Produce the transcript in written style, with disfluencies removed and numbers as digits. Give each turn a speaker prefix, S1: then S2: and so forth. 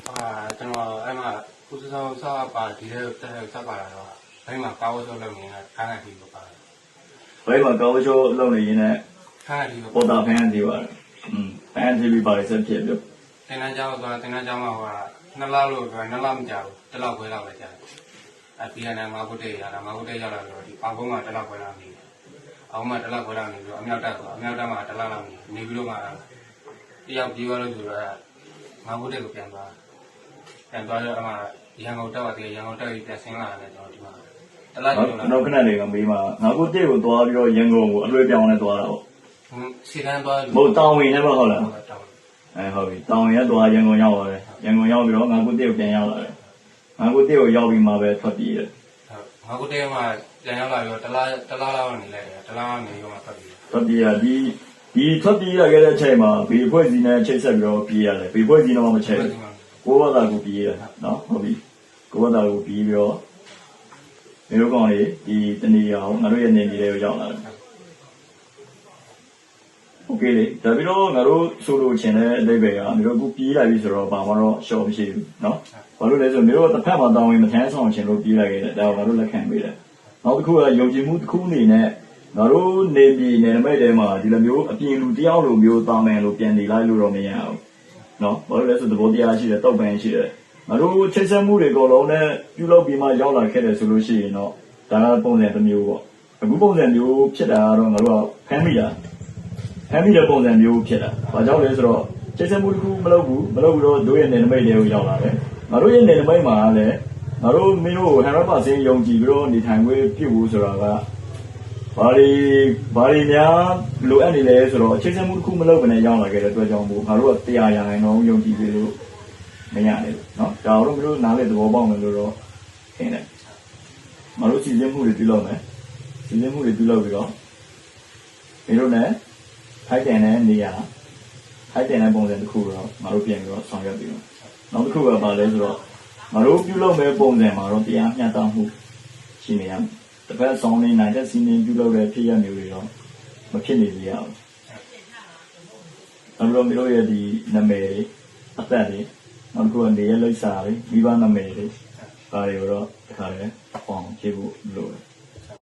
S1: ကျွန်တော်အဲ့မှာဦးစောစားပါဒီလိုတက်စားပါတော့ဘယ်မှာကာဝဆိုလုပ်နေတာခန်းတီကိုပါတယ်
S2: ဘယ်မှာကာဝဆိုလုပ်နေရင်လည်း
S1: ခန်းတီကို
S2: ပေါ်တာဖန်တီပါတယ်ဖန်တီပြီးပါလေဆက်ဖြစ်ပြီ
S1: တင်နှကြောင်းဆိုတင်နှကြောင်းမှာ2လလို့2လမကြောက်1လခွဲလောက်ပဲကြာတယ်ပြီးရတယ်မဟုတ်တဲ့ရတာမဟုတ်တဲ့ရောက်လာတော့ဒီပေါကုန်းမှာ1လခွဲလောက်နေအောင်မှ1လခွဲလောက်နေပြီးတော့အမြောက်တက်မှာ1လလောက်နေပြီးတော့မှတယောက်ပြေးသွားလို့ဆိုတော့မဟုတ်တဲ့ကိုပြန်သွားတော့အမှရန်ကုန်တက်ပါတယ်ရန်ကုန်တက်ပြီးပြန်ဆင်းလာတယ်ကျွန်တော်ဒီမှာတလားကျွန်
S2: တော်ခဏလေးကမေးမှာငါကိုတက်ကိုသွားပြီးတော့ရန်ကုန်ကိုအလွဲပြောင်းလဲသွားတာပေါ့
S1: စီတန်းသွား
S2: မဟုတ်တောင်ဝင်လည်းမဟုတ်လားဟုတ်ပြီတောင်ဝင်ကသွားရန်ကုန်ရောက်လာတယ်ရန်ကုန်ရောက်ပြီးတော့ငါကိုတက်ကိုပြန်ရောက်လာတယ်ငါကိုတက်ကိုရောက်ပြီးမှပဲထွက်ပြေးတယ်
S1: ငါကိုတက်မှာပြန်ရောက်လာပြီးတော့တလားလောက်နေလိုက်တယ်တလားနေရောမှထွက်
S2: ပြေးရဒီထွက်ပြေးရခဲ့တဲ့အချိန်မှာဘေးဖွဲ့စီနဲ့ချိတ်ဆက်ပြီးတော့ပြေးရတယ်ဘေးဖွဲ့စီတော့မချိတ်ကိုဘာသာကိုပြေးရနော်ဟုတ်ပြီကိုဘာသာကိုပြေးပြီးတော့မျိုးကောင်လေးဒီတနေရာကိုငါတို့ရဲ့နေပြည်တော်ရောက်လာတယ်โอเคလေဒါပြီးတော့ငါတို့ဆိုလိုချင်တဲ့အဓိပ္ပာယ်ကမျိုးအခုပြေးလိုက်ပြီဆိုတော့ဘာမှတော့ရှော့မရှိဘူးနော်ဘာလို့လဲဆိုမျိုးတစ်ဖက်မှာတောင်းဝင်မထမ်းဆောင်ချင်လို့ပြေးလိုက်ခဲ့တယ်ဒါကငါတို့လက်ခံပေးတယ်နောက်တစ်ခုကယုံကြည်မှုတစ်ခုအနေနဲ့ငါတို့နေပြည်နယ်မဲ့တဲမှာဒီလိုမျိုးအပြင်လူတယောက်လိုမျိုးတာမယ်လို့ပြန်နေလိုက်လို့တော့မရဘူးနော်ဘာလို့လဲဆိုသဘောတရားရှိတယ်တောက်ပန်ရှိတယ်ငါတို့ချိတ်ဆက်မှုတွေအကုန်လုံးနဲ့ပြုလုပ်ပြီးမှရောက်လာခဲ့တယ်ဆိုလို့ရှိရင်တော့ဒါကပုံစံတစ်မျိုးပေါ့အခုပုံစံမျိုးဖြစ်တာကတော့ငါတို့ကဖမ်းမိတဲ့ပုံစံမျိုးဖြစ်တာဘာကြောင့်လဲဆိုတော့ချိတ်ဆက်မှုတစ်ခုမလုပ်ဘူးတော့တို့ရဲ့နယ်နိမိတ်တွေကိုရောက်လာတယ်ငါတို့ရဲ့နယ်နိမိတ်မှာလည်းငါတို့မင်းတို့100%ယုံကြည်ပြီးတော့နေထိုင်ခွင့်ပြုဖို့ဆိုတာကဘာတွေများလိုအပ်နေလဲဆိုတော့ချိတ်ဆက်မှုတစ်ခုမလုပ်ဘဲနဲ့ရောက်လာခဲ့တဲ့အတွက်ကြောင့်မို့ငါတို့က100%ယုံကြည်ပြီးလို့မရနိုင်ဘူးเนาะဒါတော့မလို့နားလေသဘောပေါက်မယ်လို့တော့ထင်တယ်မလို့စီစဉ်မှုတွေပြုလုပ်မယ်စီစဉ်မှုတွေပြုလုပ်ပြီးတော့ဒီလိုနဲ့ထိုက်တယ်တဲ့နေရာထိုက်တယ်တဲ့ပုံစံတစ်ခုတော့ငါတို့ပြန်ပြီးတော့ဆောင်ရွက်ပြီးတော့နောက်တစ်ခုကဘာလဲဆိုတော့ငါတို့ပြုလုပ်မဲ့ပုံစံမှာတော့တရားမျှတမှုရှိနေရမယ်တစ်ဖက်ဆောင်နေနိုင်တဲ့စီမံပြုလုပ်တဲ့ဖြစ်ရမျိုးတွေတော့မဖြစ်နေရအောင်နောက်တော့မျိုးရဲ့ဒီနာမည်အသက်တွေနောက်တစ်ခုကနေရလိပ်စာတွေမိဘနာမည်တွေဒါတွေတော့တခါလေအပေါင်းဖြည့်ဖို့လိုတယ်